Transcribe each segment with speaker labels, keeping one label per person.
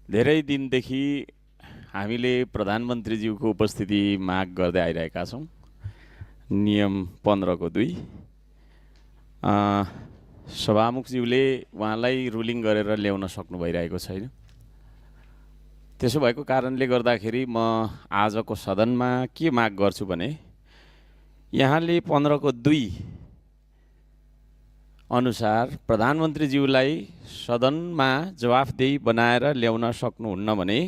Speaker 1: धेरै दिनदेखि हामीले प्रधानमन्त्रीज्यूको उपस्थिति माग गर्दै आइरहेका छौँ। नियम 15 को 2 सभामुखज्यूले उहाँलाई रुलिङ गरेर ल्याउन सक्नु भइरहेको छैन। त्यसो भएको कारणले गर्दाखेरि म आजको सदनमा के माग गर्छु भने यहाँले 15 को 2 अनुसार प्रधानमन्त्रीज्यूलाई सदनमा जवाफदेही बनाएर ल्याउन सक्नुहुन्न भने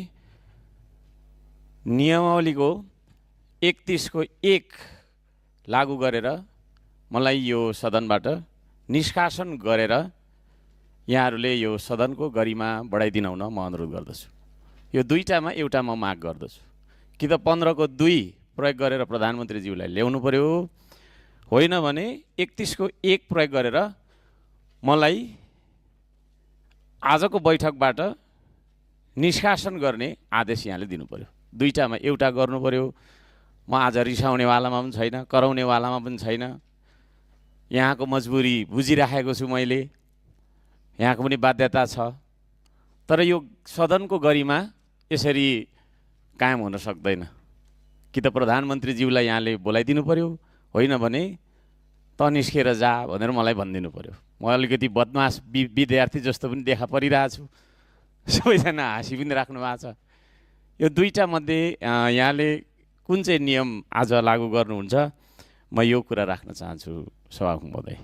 Speaker 1: नियमावलीको 31 को 1 लागू गरेर मलाई यो सदनबाट निष्कासन गरेर यहाँहरूले यो सदनको गरिमा बढाइदिन हुन म अनुरोध गर्दछु। यो दुईटामा एउटा म माग गर्दछु कि त 15 को 2 प्रयोग गरेर प्रधानमन्त्रीज्यूलाई ल्याउनु पर्यो, होइन भने 31 को 1 प्रयोग गरेर मलाई आजको बैठकबाट निष्कासन गर्ने आदेश यहाँले दिनु पर्यो। दुईटामा एउटा गर्नु पर्यो। म आज रिसाउनेवालामा पनि छैन, कराउनेवालामा पनि छैन। यहाँको मजबुरी बुझिराखेको छु मैले, यहाँको पनि बाध्यता छ। तर यो सदनको गरिमा यसरी कायम हुन सक्दैन। कि त प्रधानमन्त्रीज्यूलाई यहाँले बोलाइदिनु पर्यो, होइन भने त निस्केर जा भनेर मलाई भनिदिनु पर्यो। म अलिकति बदमास विद्यार्थी जस्तो पनि देखा परिरहेछु, सबैजना हाँसी पनि राख्नु भएको छ। यो दुईटा मध्ये यहाँले कुन चाहिँ नियम आज लागू गर्नुहुन्छ, म यो कुरा राख्न चाहन्छु सभामुख महोदय।